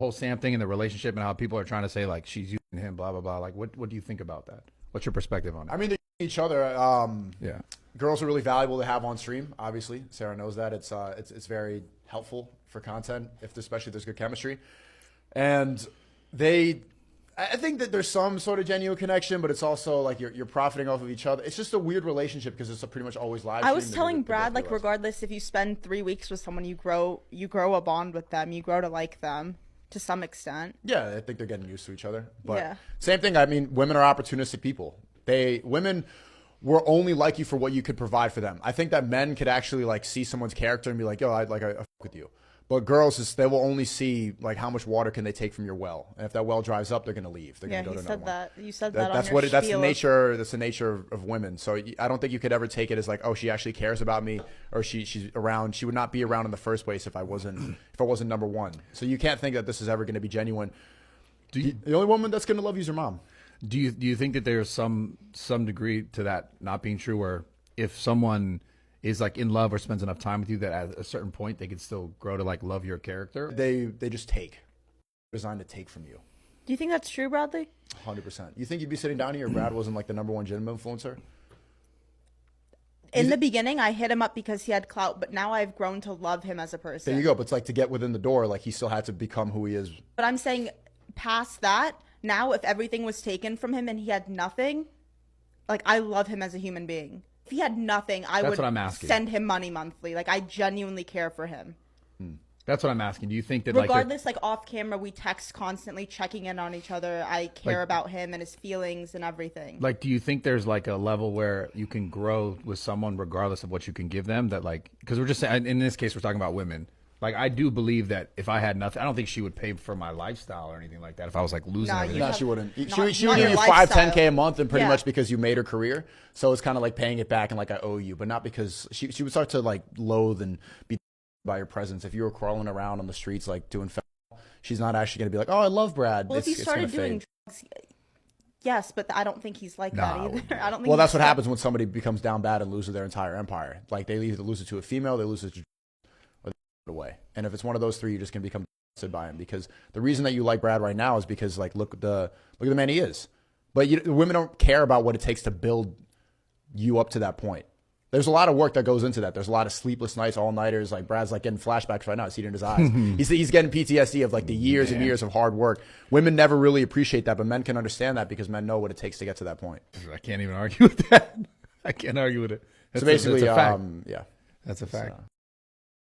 whole Sam thing in the relationship and how people are trying to say like she's using him, blah blah blah. Like, what do you think about that? What's your perspective on it? I mean, they each other. Yeah. Girls are really valuable to have on stream. Obviously, Sarah knows that. It's very helpful for content, especially if there's good chemistry. And I think that there's some sort of genuine connection, but it's also like you're profiting off of each other. It's just a weird relationship because it's pretty much always live. I was telling Brad, like, regardless if you spend 3 weeks with someone, you grow a bond with them. You grow to like them to some extent. Yeah, I think they're getting used to each other. But yeah. Same thing. I mean, women are opportunistic people. Women will only like you for what you could provide for them. I think that men could actually like see someone's character and be like, yo, I fuck with you. But girls, they will only see like how much water can they take from your well, and if that well dries up, they're gonna leave. They're gonna go to another one. You said that. That's on what. Your That's the spiel nature. That's the nature of women. So I don't think you could ever take it as like, oh, she actually cares about me, or she's around. She would not be around in the first place if I wasn't number one. So you can't think that this is ever going to be genuine. The only woman that's gonna love you is your mom. Do you think that there's some degree to that not being true, where if someone is like in love or spends enough time with you that at a certain point they could still grow to like love your character? They just take. Designed to take from you. Do you think that's true, Bradley? 100%. You think you'd be sitting down here if Brad wasn't like the #1 gym influencer? In the beginning, I hit him up because he had clout, but now I've grown to love him as a person. There you go. But it's like to get within the door, like he still had to become who he is. But I'm saying past that, now if everything was taken from him and he had nothing, like I love him as a human being. If he had nothing, I would send him money monthly. Like I genuinely care for him. That's what I'm asking. Do you think that regardless, like off camera, we text constantly, checking in on each other. I care about him and his feelings and everything. Like, do you think there's like a level where you can grow with someone regardless of what you can give them? That like, because we're just saying, in this case, we're talking about women. Like, I do believe that if I had nothing, I don't think she would pay for my lifestyle or anything like that. If I was like losing everything. No, she wouldn't. She would give you 5-10K a month, and pretty much because you made her career. So it's kind of like paying it back and like I owe you, but not because she would start to like loathe and be by your presence. If you were crawling around on the streets like doing, she's not actually going to be like, oh, I love Brad. Well, if he started doing drugs, yes, but I don't think he's like that either. I don't think. Well, that's what happens when somebody becomes down bad and loses their entire empire. Like they either lose it to a female, they lose it to or they away. And if it's one of those three, you're just going to become by him. Because the reason that you like Brad right now is because like look at the man he is. But women don't care about what it takes to build you up to that point. There's a lot of work that goes into that. There's a lot of sleepless nights, all-nighters. Like Brad's like getting flashbacks right now. I see it in his eyes. He's getting PTSD of like the years and years of hard work. Women never really appreciate that, but men can understand that because men know what it takes to get to that point. I can't even argue with that. I can't argue with it. So basically, that's a fact. yeah. That's a fact.